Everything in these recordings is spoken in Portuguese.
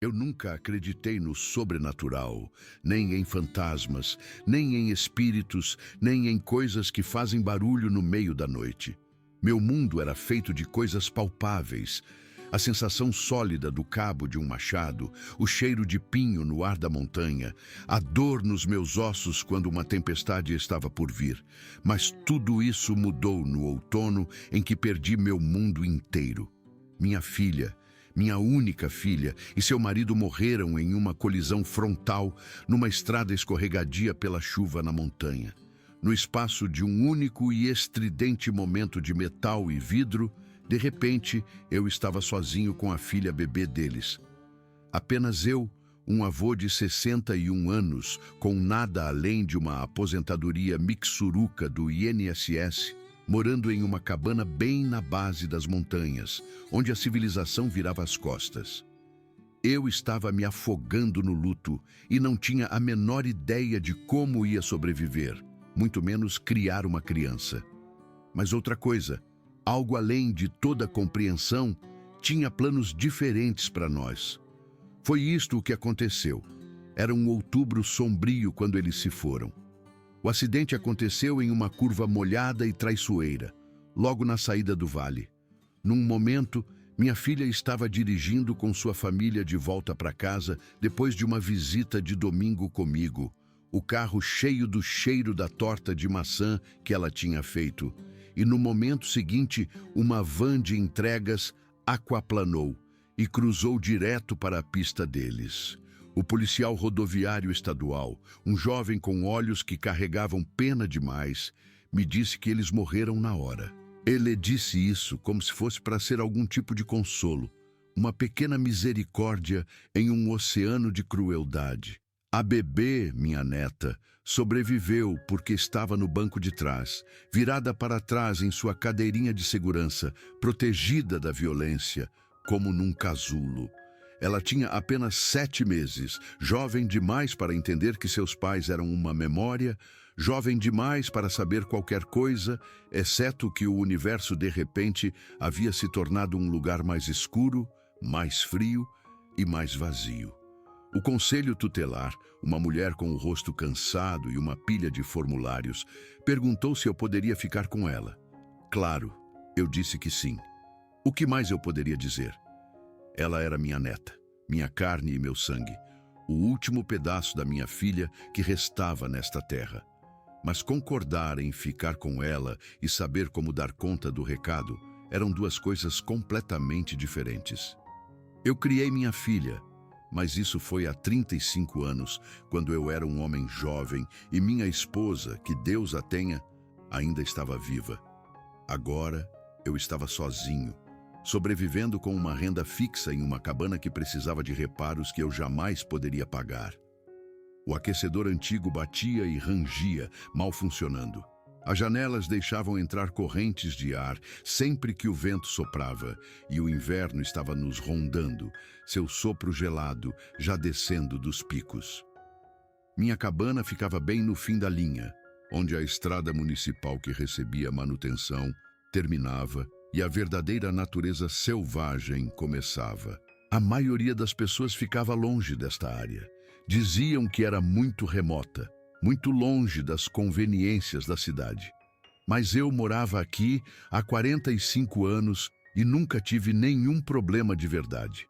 Eu nunca acreditei no sobrenatural, nem em fantasmas, nem em espíritos, nem em coisas que fazem barulho no meio da noite. Meu mundo era feito de coisas palpáveis. A sensação sólida do cabo de um machado, o cheiro de pinho no ar da montanha, a dor nos meus ossos quando uma tempestade estava por vir. Mas tudo isso mudou no outono em que perdi meu mundo inteiro. Minha filha, minha única filha, e seu marido morreram em uma colisão frontal numa estrada escorregadia pela chuva na montanha. No espaço de um único e estridente momento de metal e vidro, de repente, eu estava sozinho com a filha bebê deles. Apenas eu, um avô de 61 anos, com nada além de uma aposentadoria mixuruca do INSS, morando em uma cabana bem na base das montanhas, onde a civilização virava as costas. Eu estava me afogando no luto e não tinha a menor ideia de como ia sobreviver, muito menos criar uma criança. Mas outra coisa, algo além de toda compreensão, tinha planos diferentes para nós. Foi isto o que aconteceu. Era um outubro sombrio quando eles se foram. O acidente aconteceu em uma curva molhada e traiçoeira, logo na saída do vale. Num momento, minha filha estava dirigindo com sua família de volta para casa depois de uma visita de domingo comigo, o carro cheio do cheiro da torta de maçã que ela tinha feito. E no momento seguinte, uma van de entregas aquaplanou e cruzou direto para a pista deles. O policial rodoviário estadual, um jovem com olhos que carregavam pena demais, me disse que eles morreram na hora. Ele disse isso como se fosse para ser algum tipo de consolo, uma pequena misericórdia em um oceano de crueldade. A bebê, minha neta, sobreviveu porque estava no banco de trás, virada para trás em sua cadeirinha de segurança, protegida da violência, como num casulo. Ela tinha apenas 7 meses, jovem demais para entender que seus pais eram uma memória, jovem demais para saber qualquer coisa, exceto que o universo de repente havia se tornado um lugar mais escuro, mais frio e mais vazio. O conselho tutelar, uma mulher com o rosto cansado e uma pilha de formulários, perguntou se eu poderia ficar com ela. Claro, eu disse que sim. O que mais eu poderia dizer? Ela era minha neta, minha carne e meu sangue, o último pedaço da minha filha que restava nesta terra. Mas concordar em ficar com ela e saber como dar conta do recado eram duas coisas completamente diferentes. Eu criei minha filha, mas isso foi há 35 anos, quando eu era um homem jovem e minha esposa, que Deus a tenha, ainda estava viva. Agora eu estava sozinho, sobrevivendo com uma renda fixa em uma cabana que precisava de reparos que eu jamais poderia pagar. O aquecedor antigo batia e rangia, mal funcionando. As janelas deixavam entrar correntes de ar sempre que o vento soprava, e o inverno estava nos rondando, seu sopro gelado já descendo dos picos. Minha cabana ficava bem no fim da linha, onde a estrada municipal que recebia manutenção terminava e a verdadeira natureza selvagem começava. A maioria das pessoas ficava longe desta área. Diziam que era muito remota, muito longe das conveniências da cidade. Mas eu morava aqui há 45 anos e nunca tive nenhum problema de verdade.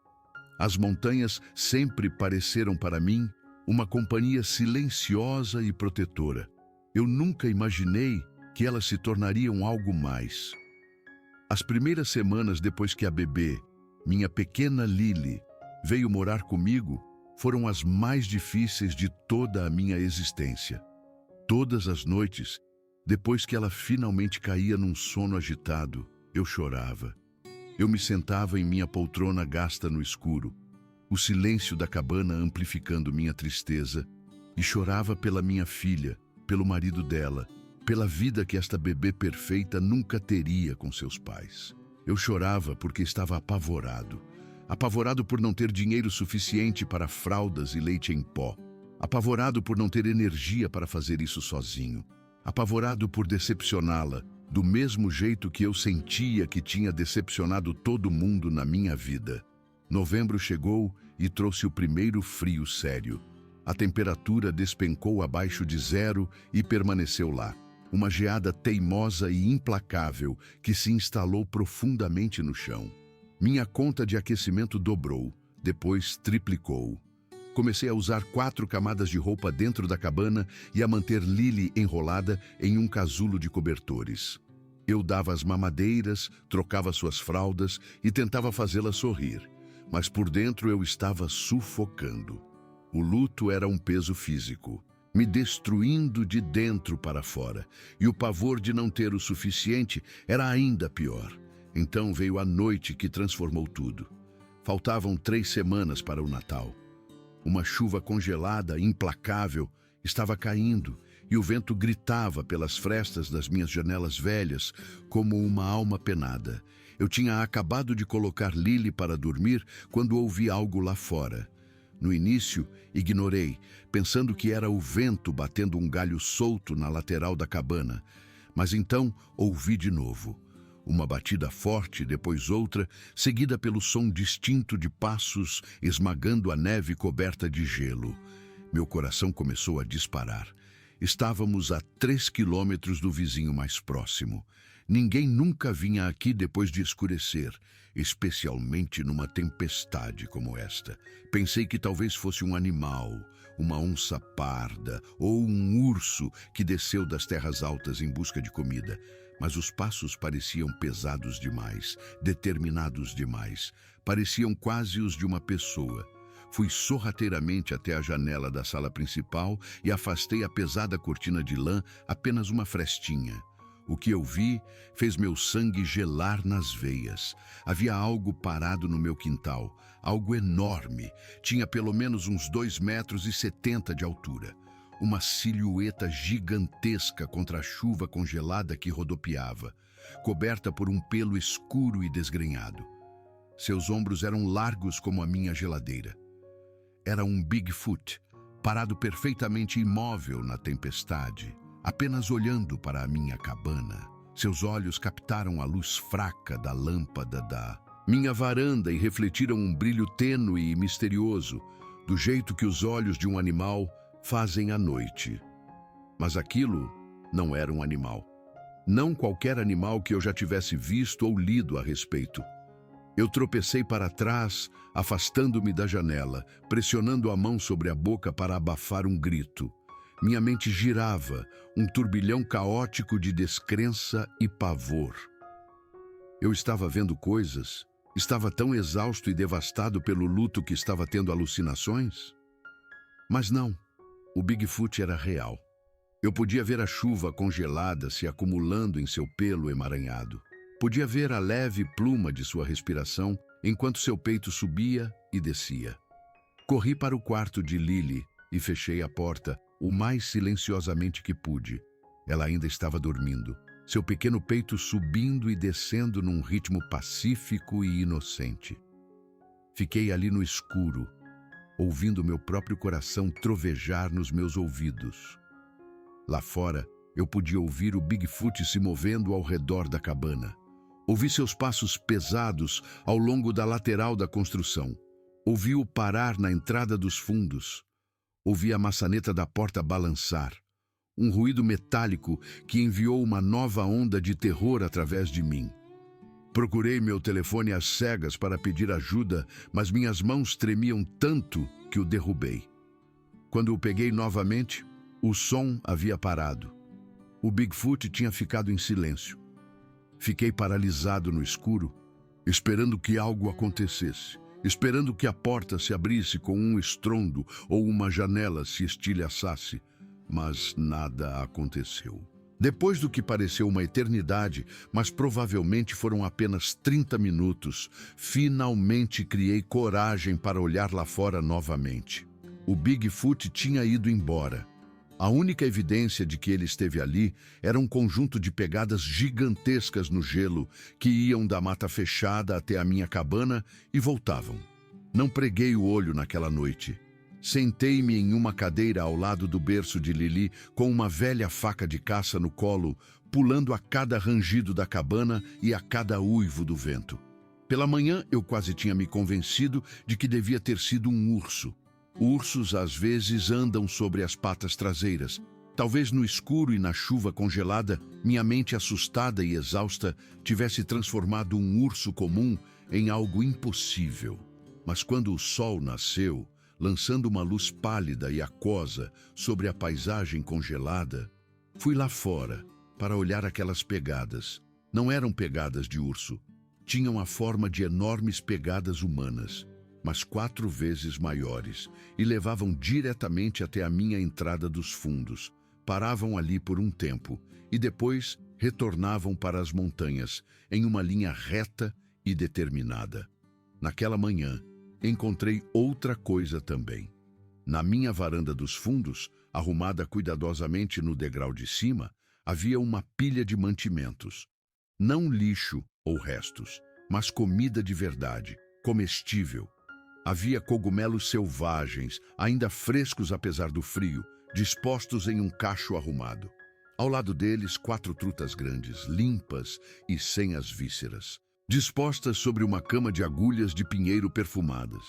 As montanhas sempre pareceram para mim uma companhia silenciosa e protetora. Eu nunca imaginei que elas se tornariam algo mais. As primeiras semanas depois que a bebê, minha pequena Lily, veio morar comigo, foram as mais difíceis de toda a minha existência. Todas as noites, depois que ela finalmente caía num sono agitado, eu chorava. Eu me sentava em minha poltrona gasta no escuro, o silêncio da cabana amplificando minha tristeza, e chorava pela minha filha, pelo marido dela, pela vida que esta bebê perfeita nunca teria com seus pais. Eu chorava porque estava apavorado. Apavorado por não ter dinheiro suficiente para fraldas e leite em pó. Apavorado por não ter energia para fazer isso sozinho. Apavorado por decepcioná-la, do mesmo jeito que eu sentia que tinha decepcionado todo mundo na minha vida. Novembro chegou e trouxe o primeiro frio sério. A temperatura despencou abaixo de zero e permaneceu lá. Uma geada teimosa e implacável que se instalou profundamente no chão. Minha conta de aquecimento dobrou, depois triplicou. Comecei a usar 4 camadas de roupa dentro da cabana e a manter Lily enrolada em um casulo de cobertores. Eu dava as mamadeiras, trocava suas fraldas e tentava fazê-la sorrir, mas por dentro eu estava sufocando. O luto era um peso físico, me destruindo de dentro para fora, e o pavor de não ter o suficiente era ainda pior. Então veio a noite que transformou tudo. Faltavam 3 semanas para o Natal. Uma chuva congelada, implacável, estava caindo, e o vento gritava pelas frestas das minhas janelas velhas como uma alma penada. Eu tinha acabado de colocar Lily para dormir quando ouvi algo lá fora. No início, ignorei, pensando que era o vento batendo um galho solto na lateral da cabana. Mas então ouvi de novo. Uma batida forte, depois outra, seguida pelo som distinto de passos esmagando a neve coberta de gelo. Meu coração começou a disparar. Estávamos a 3 quilômetros do vizinho mais próximo. Ninguém nunca vinha aqui depois de escurecer, especialmente numa tempestade como esta. Pensei que talvez fosse um animal, uma onça parda ou um urso que desceu das terras altas em busca de comida. Mas os passos pareciam pesados demais, determinados demais. Pareciam quase os de uma pessoa. Fui sorrateiramente até a janela da sala principal e afastei a pesada cortina de lã, apenas uma frestinha. O que eu vi fez meu sangue gelar nas veias. Havia algo parado no meu quintal, algo enorme. Tinha pelo menos uns 2,70 metros de altura. Uma silhueta gigantesca contra a chuva congelada que rodopiava, coberta por um pelo escuro e desgrenhado. Seus ombros eram largos como a minha geladeira. Era um Bigfoot, parado perfeitamente imóvel na tempestade, apenas olhando para a minha cabana. Seus olhos captaram a luz fraca da lâmpada da minha varanda e refletiram um brilho tênue e misterioso, do jeito que os olhos de um animal fazem à noite. Mas aquilo não era um animal. Não qualquer animal que eu já tivesse visto ou lido a respeito. Eu tropecei para trás, afastando-me da janela, pressionando a mão sobre a boca para abafar um grito. Minha mente girava, um turbilhão caótico de descrença e pavor. Eu estava vendo coisas? Estava tão exausto e devastado pelo luto que estava tendo alucinações? Mas não. O Bigfoot era real. Eu podia ver a chuva congelada se acumulando em seu pelo emaranhado. Podia ver a leve pluma de sua respiração enquanto seu peito subia e descia. Corri para o quarto de Lily e fechei a porta o mais silenciosamente que pude. Ela ainda estava dormindo, seu pequeno peito subindo e descendo num ritmo pacífico e inocente. Fiquei ali no escuro, ouvindo meu próprio coração trovejar nos meus ouvidos. Lá fora, eu podia ouvir o Bigfoot se movendo ao redor da cabana. Ouvi seus passos pesados ao longo da lateral da construção. Ouvi-o parar na entrada dos fundos. Ouvi a maçaneta da porta balançar. Um ruído metálico que enviou uma nova onda de terror através de mim. Procurei meu telefone às cegas para pedir ajuda, mas minhas mãos tremiam tanto que o derrubei. Quando o peguei novamente, o som havia parado. O Bigfoot tinha ficado em silêncio. Fiquei paralisado no escuro, esperando que algo acontecesse, esperando que a porta se abrisse com um estrondo ou uma janela se estilhaçasse, mas nada aconteceu. Depois do que pareceu uma eternidade, mas provavelmente foram apenas 30 minutos, finalmente criei coragem para olhar lá fora novamente. O Bigfoot tinha ido embora. A única evidência de que ele esteve ali era um conjunto de pegadas gigantescas no gelo que iam da mata fechada até a minha cabana e voltavam. Não preguei o olho naquela noite. Sentei-me em uma cadeira ao lado do berço de Lily, com uma velha faca de caça no colo, pulando a cada rangido da cabana e a cada uivo do vento. Pela manhã, eu quase tinha me convencido de que devia ter sido um urso. Ursos, às vezes, andam sobre as patas traseiras. Talvez no escuro e na chuva congelada, minha mente assustada e exausta tivesse transformado um urso comum em algo impossível. Mas quando o sol nasceu, lançando uma luz pálida e aquosa sobre a paisagem congelada, fui lá fora para olhar aquelas pegadas. Não eram pegadas de urso. Tinham a forma de enormes pegadas humanas, mas 4 vezes maiores, e levavam diretamente até a minha entrada dos fundos. Paravam ali por um tempo e depois retornavam para as montanhas, em uma linha reta e determinada. Naquela manhã, encontrei outra coisa também. Na minha varanda dos fundos, arrumada cuidadosamente no degrau de cima, havia uma pilha de mantimentos. Não lixo ou restos, mas comida de verdade, comestível. Havia cogumelos selvagens, ainda frescos apesar do frio, dispostos em um cacho arrumado. Ao lado deles, 4 trutas grandes, limpas e sem as vísceras, dispostas sobre uma cama de agulhas de pinheiro perfumadas.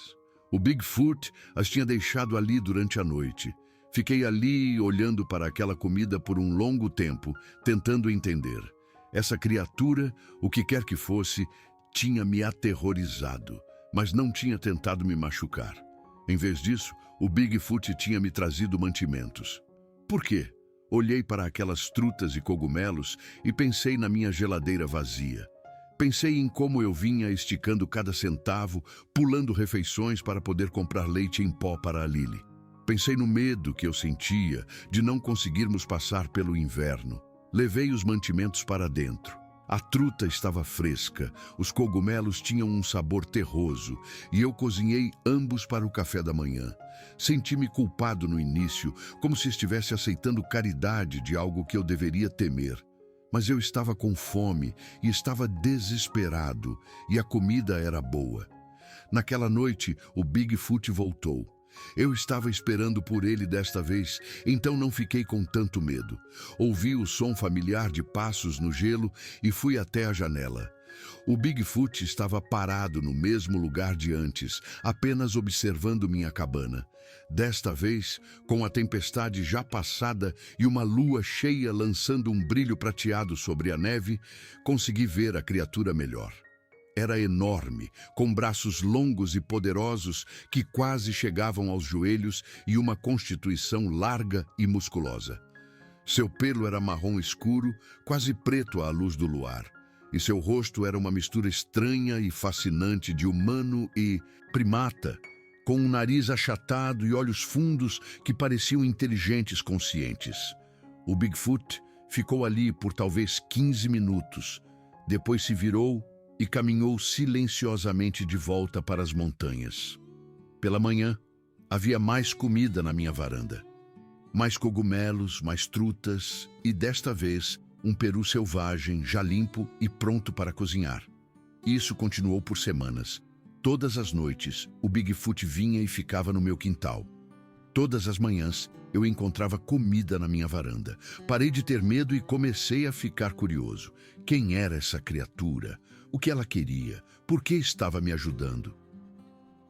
O Bigfoot as tinha deixado ali durante a noite. Fiquei ali olhando para aquela comida por um longo tempo, tentando entender. Essa criatura, o que quer que fosse, tinha me aterrorizado, mas não tinha tentado me machucar. Em vez disso, o Bigfoot tinha me trazido mantimentos. Por quê? Olhei para aquelas trutas e cogumelos e pensei na minha geladeira vazia. Pensei em como eu vinha esticando cada centavo, pulando refeições para poder comprar leite em pó para a Lily. Pensei no medo que eu sentia de não conseguirmos passar pelo inverno. Levei os mantimentos para dentro. A truta estava fresca, os cogumelos tinham um sabor terroso e eu cozinhei ambos para o café da manhã. Senti-me culpado no início, como se estivesse aceitando caridade de algo que eu deveria temer. Mas eu estava com fome e estava desesperado, e a comida era boa. Naquela noite, o Bigfoot voltou. Eu estava esperando por ele desta vez, então não fiquei com tanto medo. Ouvi o som familiar de passos no gelo e fui até a janela. O Bigfoot estava parado no mesmo lugar de antes, apenas observando minha cabana. Desta vez, com a tempestade já passada e uma lua cheia lançando um brilho prateado sobre a neve, consegui ver a criatura melhor. Era enorme, com braços longos e poderosos que quase chegavam aos joelhos e uma constituição larga e musculosa. Seu pelo era marrom escuro, quase preto à luz do luar, e seu rosto era uma mistura estranha e fascinante de humano e primata, com um nariz achatado e olhos fundos que pareciam inteligentes conscientes. O Bigfoot ficou ali por talvez 15 minutos, depois se virou e caminhou silenciosamente de volta para as montanhas. Pela manhã, havia mais comida na minha varanda. Mais cogumelos, mais trutas e, desta vez, um peru selvagem, já limpo e pronto para cozinhar. Isso continuou por semanas. Todas as noites, o Bigfoot vinha e ficava no meu quintal. Todas as manhãs, eu encontrava comida na minha varanda. Parei de ter medo e comecei a ficar curioso. Quem era essa criatura? O que ela queria? Por que estava me ajudando?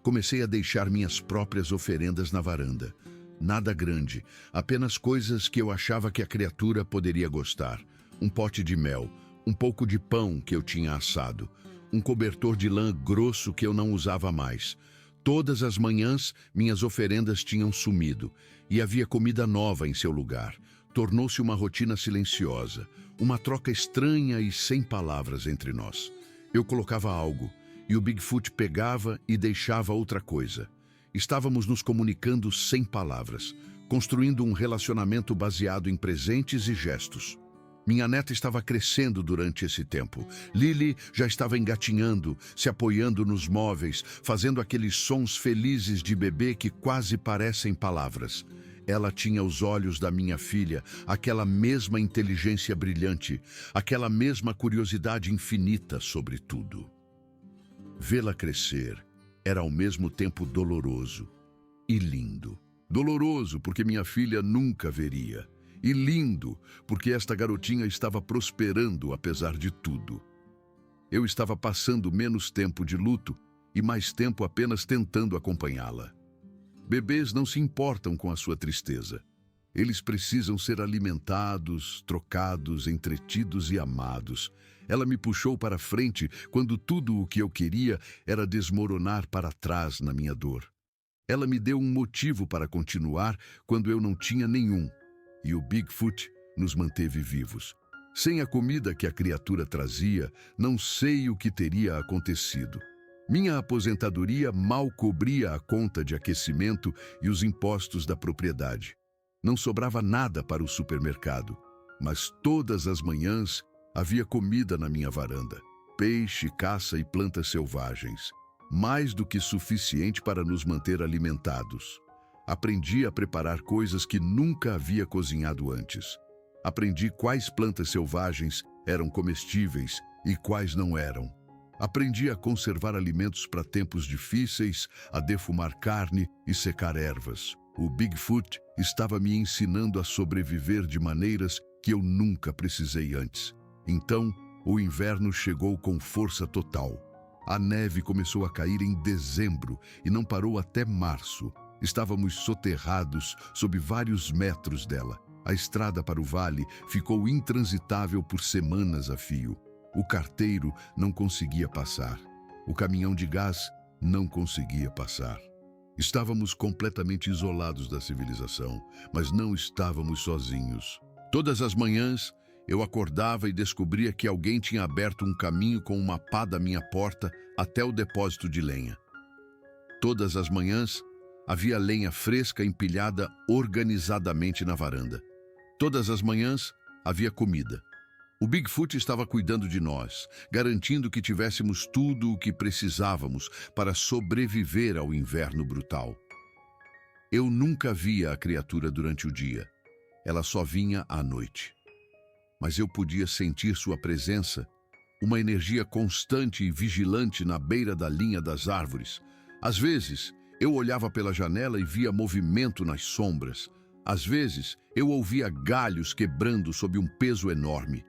Comecei a deixar minhas próprias oferendas na varanda. Nada grande, apenas coisas que eu achava que a criatura poderia gostar. Um pote de mel, um pouco de pão que eu tinha assado, um cobertor de lã grosso que eu não usava mais. Todas as manhãs, minhas oferendas tinham sumido e havia comida nova em seu lugar. Tornou-se uma rotina silenciosa, uma troca estranha e sem palavras entre nós. Eu colocava algo, e o Bigfoot pegava e deixava outra coisa. Estávamos nos comunicando sem palavras, construindo um relacionamento baseado em presentes e gestos. Minha neta estava crescendo durante esse tempo. Lily já estava engatinhando, se apoiando nos móveis, fazendo aqueles sons felizes de bebê que quase parecem palavras. Ela tinha os olhos da minha filha, aquela mesma inteligência brilhante, aquela mesma curiosidade infinita sobre tudo. Vê-la crescer era ao mesmo tempo doloroso e lindo. Doloroso porque minha filha nunca veria, e lindo porque esta garotinha estava prosperando apesar de tudo. Eu estava passando menos tempo de luto e mais tempo apenas tentando acompanhá-la. Bebês não se importam com a sua tristeza. Eles precisam ser alimentados, trocados, entretidos e amados. Ela me puxou para frente quando tudo o que eu queria era desmoronar para trás na minha dor. Ela me deu um motivo para continuar quando eu não tinha nenhum. E o Bigfoot nos manteve vivos. Sem a comida que a criatura trazia, não sei o que teria acontecido. Minha aposentadoria mal cobria a conta de aquecimento e os impostos da propriedade. Não sobrava nada para o supermercado, mas todas as manhãs havia comida na minha varanda. Peixe, caça e plantas selvagens. Mais do que suficiente para nos manter alimentados. Aprendi a preparar coisas que nunca havia cozinhado antes. Aprendi quais plantas selvagens eram comestíveis e quais não eram. Aprendi a conservar alimentos para tempos difíceis, a defumar carne e secar ervas. O Bigfoot estava me ensinando a sobreviver de maneiras que eu nunca precisei antes. Então, o inverno chegou com força total. A neve começou a cair em dezembro e não parou até março. Estávamos soterrados sob vários metros dela. A estrada para o vale ficou intransitável por semanas a fio. O carteiro não conseguia passar. O caminhão de gás não conseguia passar. Estávamos completamente isolados da civilização, mas não estávamos sozinhos. Todas as manhãs, eu acordava e descobria que alguém tinha aberto um caminho com uma pá da minha porta até o depósito de lenha. Todas as manhãs, havia lenha fresca empilhada organizadamente na varanda. Todas as manhãs, havia comida. O Bigfoot estava cuidando de nós, garantindo que tivéssemos tudo o que precisávamos para sobreviver ao inverno brutal. Eu nunca via a criatura durante o dia. Ela só vinha à noite. Mas eu podia sentir sua presença, uma energia constante e vigilante na beira da linha das árvores. Às vezes, eu olhava pela janela e via movimento nas sombras. Às vezes, eu ouvia galhos quebrando sob um peso enorme.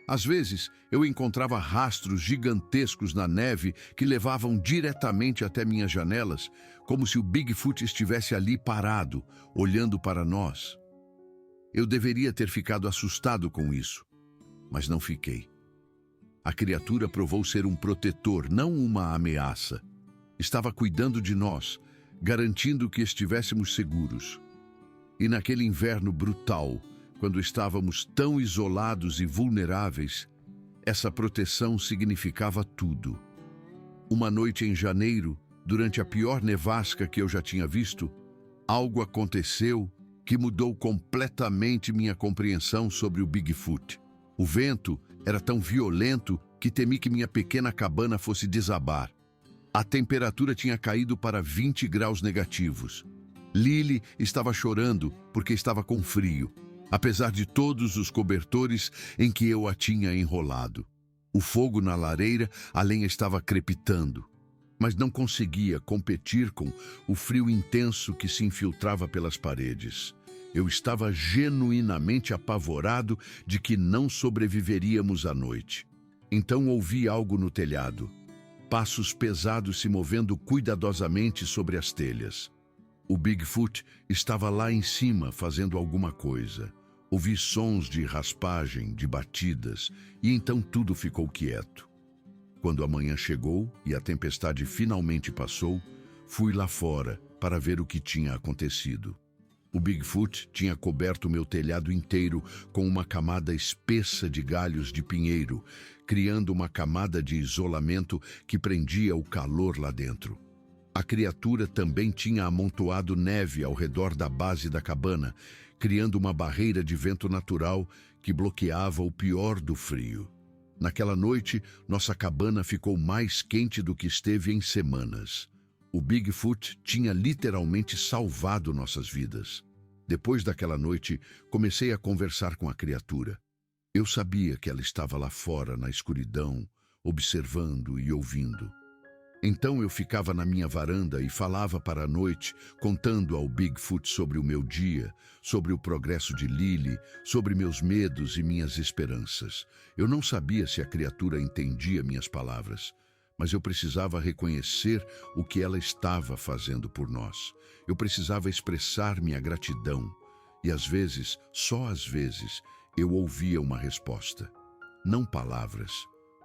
Às vezes, eu encontrava rastros gigantescos na neve que levavam diretamente até minhas janelas, como se o Bigfoot estivesse ali parado, olhando para nós. Eu deveria ter ficado assustado com isso, mas não fiquei. A criatura provou ser um protetor, não uma ameaça. Estava cuidando de nós, garantindo que estivéssemos seguros. E naquele inverno brutal, quando estávamos tão isolados e vulneráveis, essa proteção significava tudo. Uma noite em janeiro, durante a pior nevasca que eu já tinha visto, algo aconteceu que mudou completamente minha compreensão sobre o Bigfoot. O vento era tão violento que temi que minha pequena cabana fosse desabar. A temperatura tinha caído para 20 graus negativos. Lily estava chorando porque estava com frio, apesar de todos os cobertores em que eu a tinha enrolado. O fogo na lareira, a lenha estava crepitando, mas não conseguia competir com o frio intenso que se infiltrava pelas paredes. Eu estava genuinamente apavorado de que não sobreviveríamos à noite. Então ouvi algo no telhado, passos pesados se movendo cuidadosamente sobre as telhas. O Bigfoot estava lá em cima fazendo alguma coisa. Ouvi sons de raspagem, de batidas, e então tudo ficou quieto. Quando a manhã chegou e a tempestade finalmente passou, fui lá fora para ver o que tinha acontecido. O Bigfoot tinha coberto meu telhado inteiro com uma camada espessa de galhos de pinheiro, criando uma camada de isolamento que prendia o calor lá dentro. A criatura também tinha amontoado neve ao redor da base da cabana, criando uma barreira de vento natural que bloqueava o pior do frio. Naquela noite, nossa cabana ficou mais quente do que esteve em semanas. O Bigfoot tinha literalmente salvado nossas vidas. Depois daquela noite, comecei a conversar com a criatura. Eu sabia que ela estava lá fora, na escuridão, observando e ouvindo. Então eu ficava na minha varanda e falava para a noite, contando ao Bigfoot sobre o meu dia, sobre o progresso de Lily, sobre meus medos e minhas esperanças. Eu não sabia se a criatura entendia minhas palavras, mas eu precisava reconhecer o que ela estava fazendo por nós. Eu precisava expressar minha gratidão. E às vezes, só às vezes, eu ouvia uma resposta. Não palavras,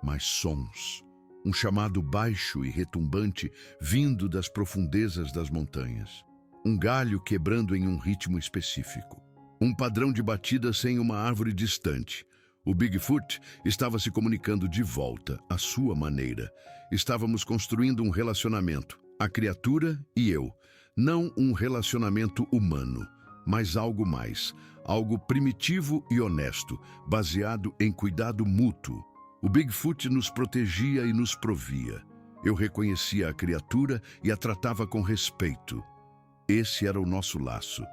mas sons. Um chamado baixo e retumbante vindo das profundezas das montanhas. Um galho quebrando em um ritmo específico. Um padrão de batida sem uma árvore distante. O Bigfoot estava se comunicando de volta, à sua maneira. Estávamos construindo um relacionamento, a criatura e eu. Não um relacionamento humano, mas algo mais. Algo primitivo e honesto, baseado em cuidado mútuo. O Bigfoot nos protegia e nos provia. Eu reconhecia a criatura e a tratava com respeito. Esse era o nosso laço.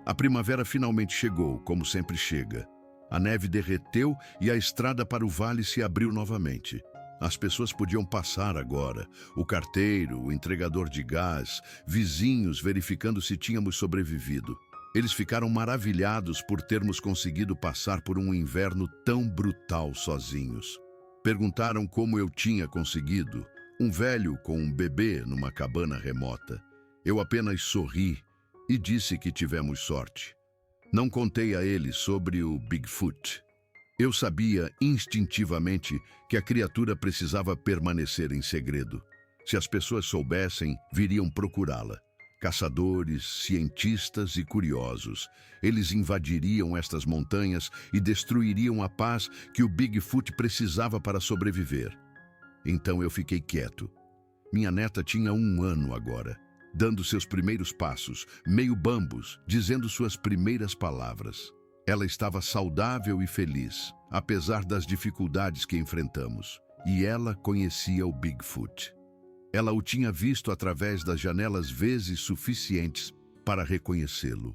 A primavera finalmente chegou, como sempre chega. A neve derreteu e a estrada para o vale se abriu novamente. As pessoas podiam passar agora. O carteiro, o entregador de gás, vizinhos verificando se tínhamos sobrevivido. Eles ficaram maravilhados por termos conseguido passar por um inverno tão brutal sozinhos. Perguntaram como eu tinha conseguido, um velho com um bebê numa cabana remota. Eu apenas sorri e disse que tivemos sorte. Não contei a eles sobre o Bigfoot. Eu sabia instintivamente que a criatura precisava permanecer em segredo. Se as pessoas soubessem, viriam procurá-la. Caçadores, cientistas e curiosos. Eles invadiriam estas montanhas e destruiriam a paz que o Bigfoot precisava para sobreviver. Então eu fiquei quieto. Minha neta tinha 1 ano agora, dando seus primeiros passos, meio bambus, dizendo suas primeiras palavras. Ela estava saudável e feliz, apesar das dificuldades que enfrentamos. E ela conhecia o Bigfoot. Ela o tinha visto através das janelas vezes suficientes para reconhecê-lo.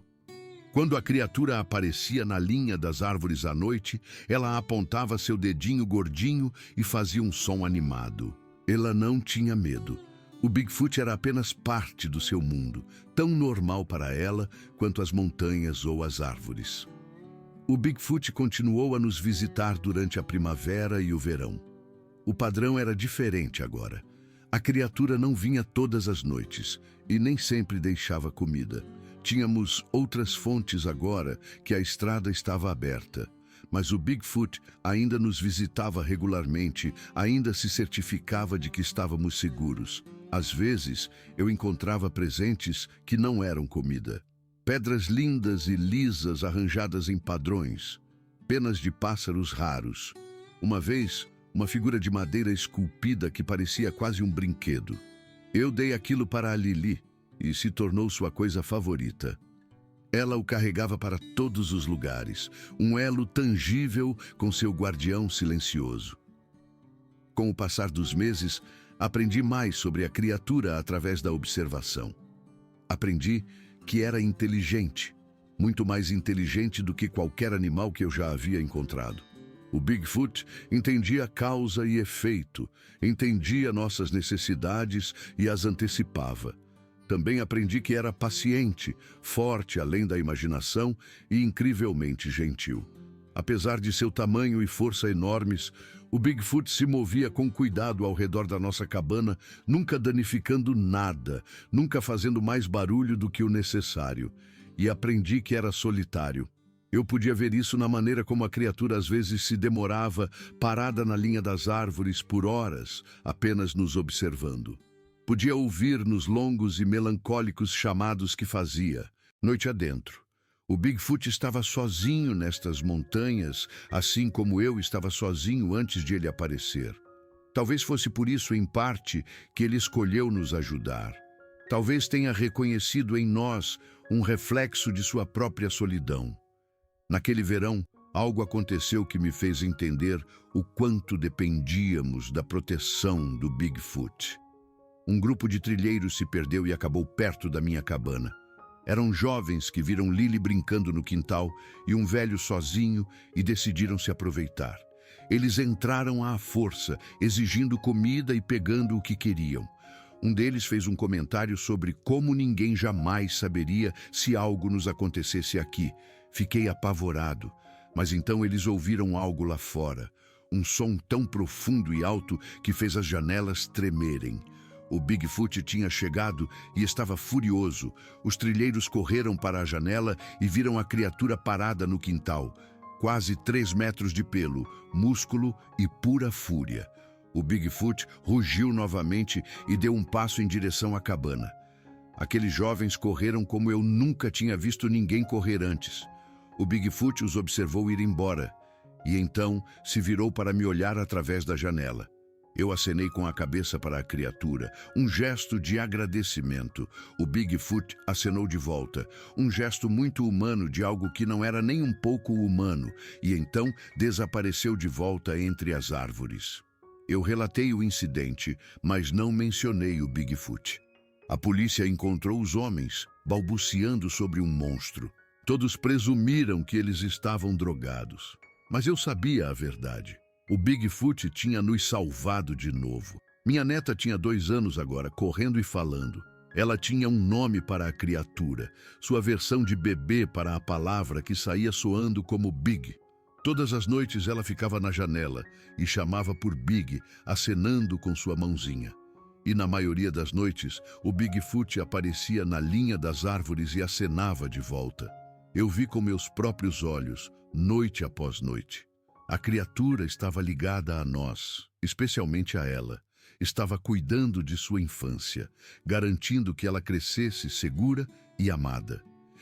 Quando a criatura aparecia na linha das árvores à noite, ela apontava seu dedinho gordinho e fazia um som animado. Ela não tinha medo. O Bigfoot era apenas parte do seu mundo, tão normal para ela quanto as montanhas ou as árvores. O Bigfoot continuou a nos visitar durante a primavera e o verão. O padrão era diferente agora. A criatura não vinha todas as noites e nem sempre deixava comida. Tínhamos outras fontes agora que a estrada estava aberta. Mas o Bigfoot ainda nos visitava regularmente, ainda se certificava de que estávamos seguros. Às vezes, eu encontrava presentes que não eram comida. Pedras lindas e lisas arranjadas em padrões. Penas de pássaros raros. Uma vez, uma figura de madeira esculpida que parecia quase um brinquedo. Eu dei aquilo para a Lily e se tornou sua coisa favorita. Ela o carregava para todos os lugares, um elo tangível com seu guardião silencioso. Com o passar dos meses, aprendi mais sobre a criatura através da observação. Aprendi que era inteligente, muito mais inteligente do que qualquer animal que eu já havia encontrado. O Bigfoot entendia causa e efeito, entendia nossas necessidades e as antecipava. Também aprendi que era paciente, forte além da imaginação e incrivelmente gentil. Apesar de seu tamanho e força enormes, o Bigfoot se movia com cuidado ao redor da nossa cabana, nunca danificando nada, nunca fazendo mais barulho do que o necessário. E aprendi que era solitário. Eu podia ver isso na maneira como a criatura às vezes se demorava, parada na linha das árvores por horas, apenas nos observando. Podia ouvir nos longos e melancólicos chamados que fazia, noite adentro. O Bigfoot estava sozinho nestas montanhas, assim como eu estava sozinho antes de ele aparecer. Talvez fosse por isso, em parte, que ele escolheu nos ajudar. Talvez tenha reconhecido em nós um reflexo de sua própria solidão. Naquele verão, algo aconteceu que me fez entender o quanto dependíamos da proteção do Bigfoot. Um grupo de trilheiros se perdeu e acabou perto da minha cabana. Eram jovens que viram Lily brincando no quintal e um velho sozinho e decidiram se aproveitar. Eles entraram à força, exigindo comida e pegando o que queriam. Um deles fez um comentário sobre como ninguém jamais saberia se algo nos acontecesse aqui. Fiquei apavorado, mas então eles ouviram algo lá fora. Um som tão profundo e alto que fez as janelas tremerem. O Bigfoot tinha chegado e estava furioso. Os trilheiros correram para a janela e viram a criatura parada no quintal. Quase 3 metros de pelo, músculo e pura fúria. O Bigfoot rugiu novamente e deu um passo em direção à cabana. Aqueles jovens correram como eu nunca tinha visto ninguém correr antes. O Bigfoot os observou ir embora e então se virou para me olhar através da janela. Eu acenei com a cabeça para a criatura, um gesto de agradecimento. O Bigfoot acenou de volta, um gesto muito humano de algo que não era nem um pouco humano, e então desapareceu de volta entre as árvores. Eu relatei o incidente, mas não mencionei o Bigfoot. A polícia encontrou os homens, balbuciando sobre um monstro. Todos presumiram que eles estavam drogados, mas eu sabia a verdade. O Bigfoot tinha nos salvado de novo. Minha neta tinha 2 anos agora, correndo e falando. Ela tinha um nome para a criatura, sua versão de bebê para a palavra que saía soando como Big. Todas as noites ela ficava na janela e chamava por Big, acenando com sua mãozinha. E na maioria das noites, o Bigfoot aparecia na linha das árvores e acenava de volta. Eu vi com meus próprios olhos, noite após noite. A criatura estava ligada a nós, especialmente a ela. Estava cuidando de sua infância, garantindo que ela crescesse segura e amada.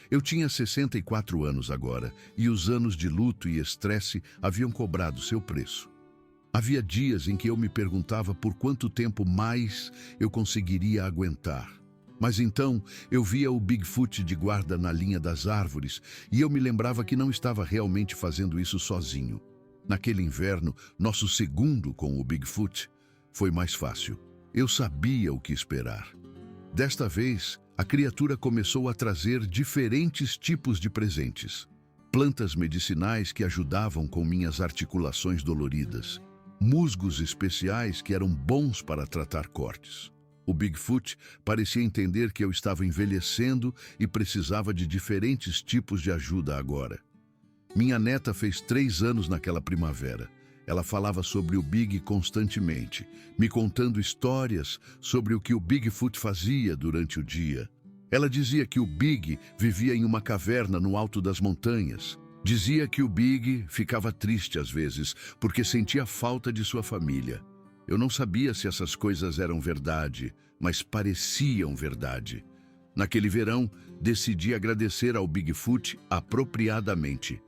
Eu tinha 64 anos agora, e os anos de luto e estresse haviam cobrado seu preço. Havia dias em que eu me perguntava por quanto tempo mais eu conseguiria aguentar. Mas então eu via o Bigfoot de guarda na linha das árvores, e eu me lembrava que não estava realmente fazendo isso sozinho. Naquele inverno, nosso segundo com o Bigfoot, foi mais fácil. Eu sabia o que esperar. Desta vez, a criatura começou a trazer diferentes tipos de presentes. Plantas medicinais que ajudavam com minhas articulações doloridas. Musgos especiais que eram bons para tratar cortes. O Bigfoot parecia entender que eu estava envelhecendo e precisava de diferentes tipos de ajuda agora. Minha neta fez 3 anos naquela primavera. Ela falava sobre o Big constantemente, me contando histórias sobre o que o Bigfoot fazia durante o dia. Ela dizia que o Big vivia em uma caverna no alto das montanhas. Dizia que o Big ficava triste às vezes, porque sentia falta de sua família. Eu não sabia se essas coisas eram verdade, mas pareciam verdade. Naquele verão, decidi agradecer ao Bigfoot apropriadamente.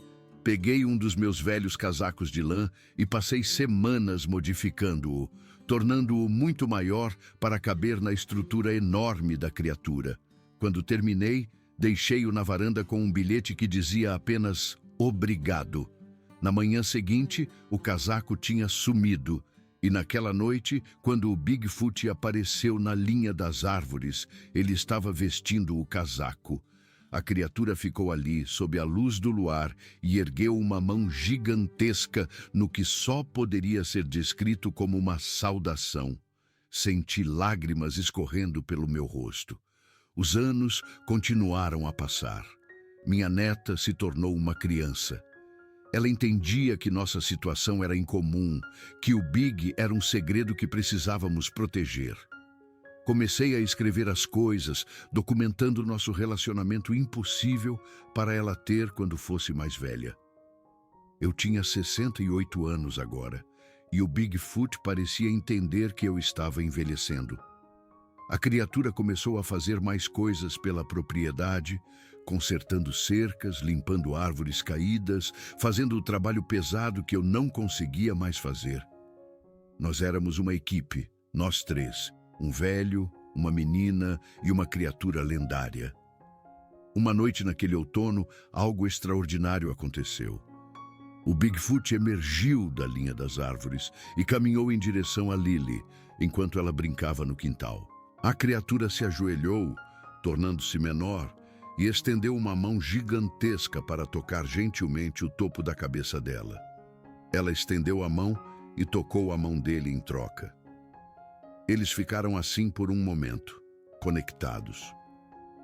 Peguei um dos meus velhos casacos de lã e passei semanas modificando-o, tornando-o muito maior para caber na estrutura enorme da criatura. Quando terminei, deixei-o na varanda com um bilhete que dizia apenas "Obrigado". Na manhã seguinte, o casaco tinha sumido, e naquela noite, quando o Bigfoot apareceu na linha das árvores, ele estava vestindo o casaco. A criatura ficou ali, sob a luz do luar, e ergueu uma mão gigantesca no que só poderia ser descrito como uma saudação. Senti lágrimas escorrendo pelo meu rosto. Os anos continuaram a passar. Minha neta se tornou uma criança. Ela entendia que nossa situação era incomum, que o Big era um segredo que precisávamos proteger. Comecei a escrever as coisas, documentando nosso relacionamento impossível para ela ter quando fosse mais velha. Eu tinha 68 anos agora, e o Bigfoot parecia entender que eu estava envelhecendo. A criatura começou a fazer mais coisas pela propriedade, consertando cercas, limpando árvores caídas, fazendo o trabalho pesado que eu não conseguia mais fazer. Nós éramos uma equipe, nós 3. Um velho, uma menina e uma criatura lendária. Uma noite naquele outono, algo extraordinário aconteceu. O Bigfoot emergiu da linha das árvores e caminhou em direção a Lily, enquanto ela brincava no quintal. A criatura se ajoelhou, tornando-se menor, e estendeu uma mão gigantesca para tocar gentilmente o topo da cabeça dela. Ela estendeu a mão e tocou a mão dele em troca. Eles ficaram assim por um momento, conectados.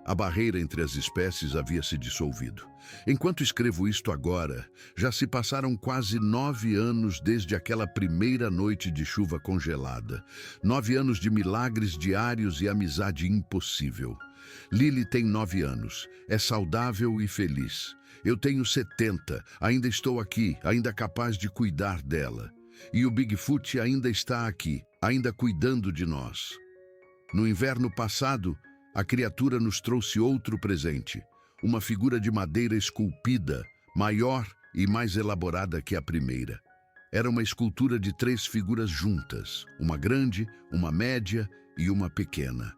A barreira entre as espécies havia se dissolvido. Enquanto escrevo isto agora, já se passaram quase 9 anos desde aquela primeira noite de chuva congelada. 9 anos de milagres diários e amizade impossível. Lily tem 9 anos, é saudável e feliz. Eu tenho 70, ainda estou aqui, ainda capaz de cuidar dela. E o Bigfoot ainda está aqui, ainda cuidando de nós. No inverno passado, a criatura nos trouxe outro presente, uma figura de madeira esculpida, maior e mais elaborada que a primeira. Era uma escultura de 3 figuras juntas, uma grande, uma média e uma pequena.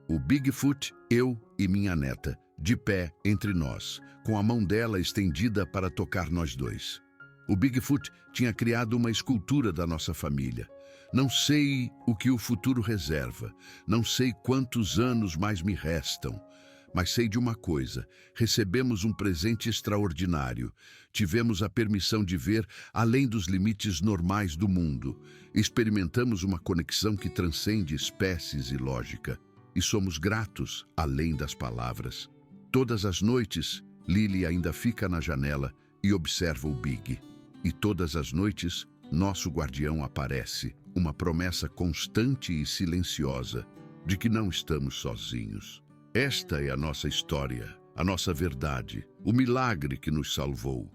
O Bigfoot, eu e minha neta, de pé entre nós, com a mão dela estendida para tocar nós dois. O Bigfoot tinha criado uma escultura da nossa família. Não sei o que o futuro reserva, não sei quantos anos mais me restam, mas sei de uma coisa: recebemos um presente extraordinário. Tivemos a permissão de ver além dos limites normais do mundo. Experimentamos uma conexão que transcende espécies e lógica. E somos gratos além das palavras. Todas as noites, Lily ainda fica na janela e observa o Big. E todas as noites, nosso guardião aparece, uma promessa constante e silenciosa de que não estamos sozinhos. Esta é a nossa história, a nossa verdade, o milagre que nos salvou.